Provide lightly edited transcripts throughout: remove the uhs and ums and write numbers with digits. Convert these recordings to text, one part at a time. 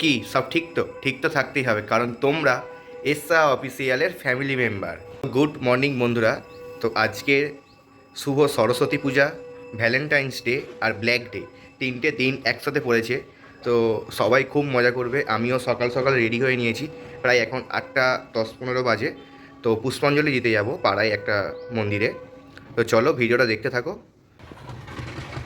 কি সব ঠিক তো থাকতেই হবে, কারণ তোমরা এসা অফিসিয়ালের ফ্যামিলি মেম্বার। গুড মর্নিং বন্ধুরা। তো আজকে শুভ সরস্বতী পূজা, ভ্যালেন্টাইন্স ডে আর ব্ল্যাক ডে, তিনটে দিন একসাথে পড়েছে। তো সবাই খুব মজা করবে। আমিও সকাল সকাল রেডি হয়ে নিয়েছি, প্রায় এখন 8:10-15 বাজে। তো পুষ্পাঞ্জলি দিতে যাব পাড়ায় একটা মন্দিরে। তো চলো ভিডিওটা দেখতে থাকো।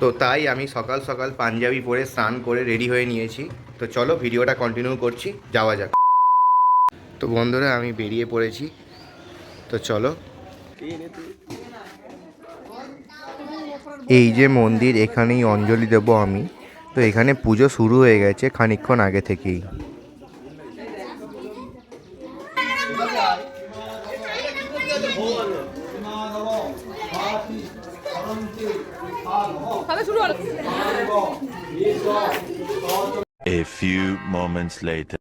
তো তাই আমি সকাল সকাল পাঞ্জাবি পরে স্নান করে রেডি হয়ে নিয়েছি। তো চলো ভিডিওটা কন্টিনিউ করছি, যাওয়া যাক। তো বন্ধুরা আমি বেরিয়ে পড়েছি, তো চলো। এই যে মন্দির, এখানেই অঞ্জলি দেব আমি। তো এখানে পুজো শুরু হয়ে গেছে খানিকক্ষণ আগে থেকেই। A few moments later.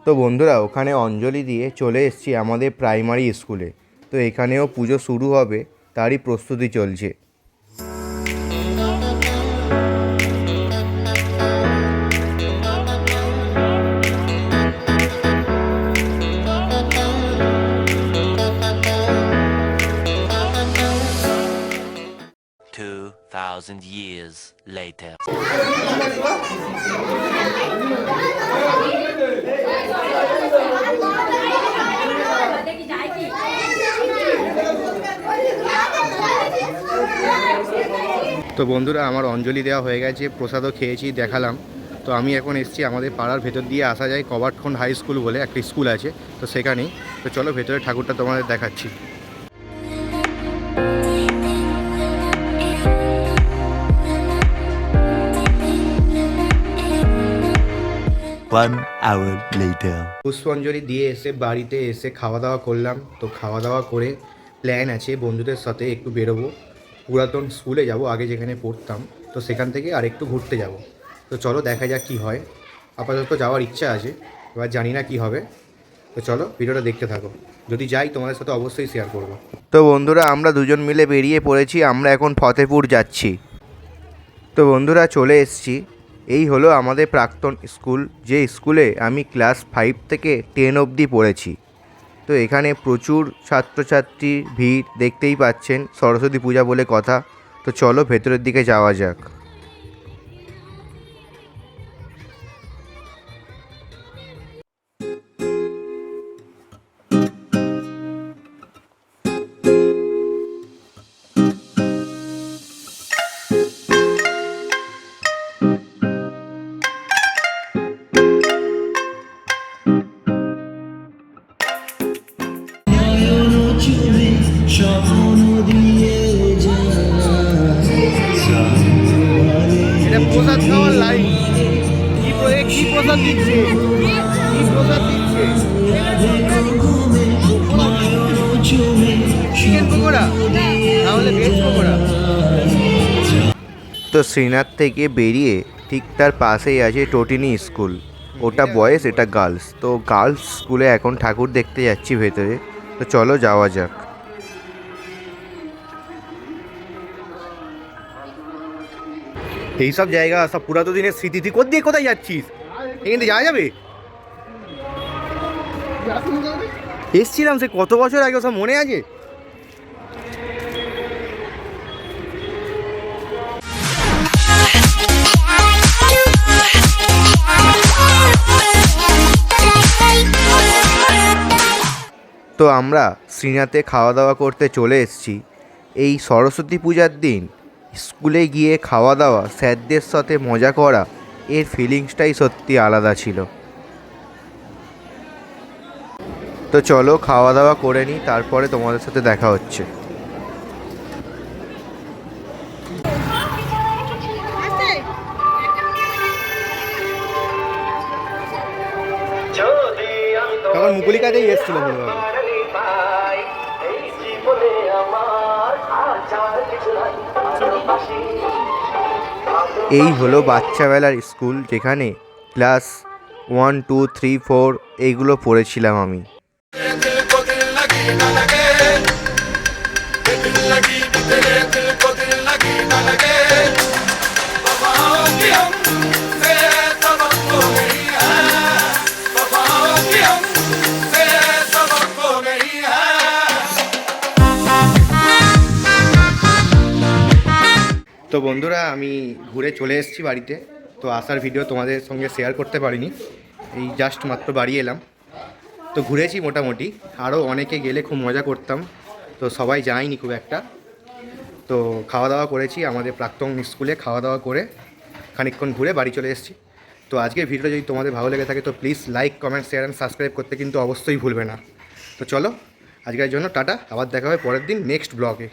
তো বন্ধুরা ওখানে অঞ্জলি দিয়ে চলে এসেছি আমাদের প্রাইমারি স্কুলে। তো এখানেও পুজো শুরু হবে, তারই প্রস্তুতি চলছে। Thousand years later. তো বন্ধুরা আমার অঞ্জলি দেওয়া হয়ে গেছে, প্রসাদও খেয়েছি, দেখালাম। তো আমি এখন এসেছি আমাদের পাড়ার ভেতর দিয়ে আসা যায় কবাটখন্ড হাই স্কুল বলে একটা স্কুল আছে, তো সেখানেই। তো চলো ভেতরে ঠাকুরটা তোমাদের দেখাচ্ছি। 1 hour later. পুষ্পাঞ্জলি দিয়ে এসে বাড়িতে এসে খাওয়া দাওয়া করলাম। তো খাওয়া দাওয়া করে প্ল্যান আছে বন্ধুদের সাথে একটু বেরোবো, পুরাতন স্কুলে যাব আগে যেখানে পড়তাম। তো সেখান থেকে আর একটু ঘুরতে যাব। তো চলো দেখা যাক কী হয়। আপাতত যাওয়ার ইচ্ছা আছে, এবার জানি না কি হবে। তো চলো ভিডিওটা দেখতে থাকো, যদি যাই তোমাদের সাথে অবশ্যই শেয়ার করব। তো বন্ধুরা আমরা দুজন মিলে বেরিয়ে পড়েছি, আমরা এখন ফতেপুর যাচ্ছি। তো বন্ধুরা চলে এসেছি, এই হলো আমাদের প্রাক্তন স্কুল, যে স্কুলে আমি ক্লাস 5 থেকে 10 অবধি পড়েছি। তো এখানে প্রচুর ছাত্রছাত্রীর ভিড় দেখতেই পাচ্ছেন, সরস্বতী পূজা বলে কথা। তো চলো ভেতরের দিকে যাওয়া যাক। এটা প্রসাদ খাওয়ার লাইন, কি প্রসাদ দিচ্ছে, কি প্রসাদ দিচ্ছে, চিকেন পকোড়া, তাহলে ভেজ পকোড়া। তো শ্রীনাথ থেকে বেরিয়ে ঠিক তার পাশেই আছে টোটিনি স্কুল, ওটা বয়েজ এটা গার্লস। তো গার্লস স্কুলে এখন ঠাকুর দেখতে যাচ্ছি ভেতরে। তো চলো যাওয়া যাক। এইসব জায়গা সব পুরাতন দিনের স্মৃতি। তুই কোথায় কোথায় যাচ্ছিস? এখানে যাওয়া যাবে? এসছিলাম সে কত বছর আগে, সব মনে আছে? তো আমরা শ্রীনাথে খাওয়া দাওয়া করতে চলে এসেছি। এই সরস্বতী পূজার দিন স্কুলে গিয়ে খাওয়া দাওয়া, স্যারদের সাথে মজা করা, এর ফিলিংসটাই সত্যি আলাদা ছিল। তো চলো খাওয়া দাওয়া করে নিই, তারপরে তোমাদের সাথে দেখা হচ্ছে। তখন মুকুলিকাতেই এসেছিল মনে হয়। এই হলো বাচ্চাবেলার স্কুল, যেখানে ক্লাস 1, 2, 3, 4 এইগুলো পড়েছিলাম আমি। তো বন্ধুরা আমি ঘুরে চলে এসেছি বাড়িতে। তো আসার ভিডিও তোমাদের সঙ্গে শেয়ার করতে পারিনি, এই জাস্ট মাত্র বাড়ি এলাম। তো ঘুরেছি মোটামুটি, আরও অনেকে গেলে খুব মজা করতাম, তো সবাই যায়নি খুব একটা। তো খাওয়া দাওয়া করেছি আমাদের প্রাক্তন স্কুলে, খাওয়া দাওয়া করে খানিকক্ষণ ঘুরে বাড়ি চলে এসেছি। তো আজকের ভিডিওটা যদি তোমাদের ভালো লেগে থাকে তো please like, comment, share and subscribe করতে কিন্তু অবশ্যই ভুলবে না। তো চলো আজকের জন্য টাটা, আবার দেখা হবে পরের দিন নেক্সট ব্লগে।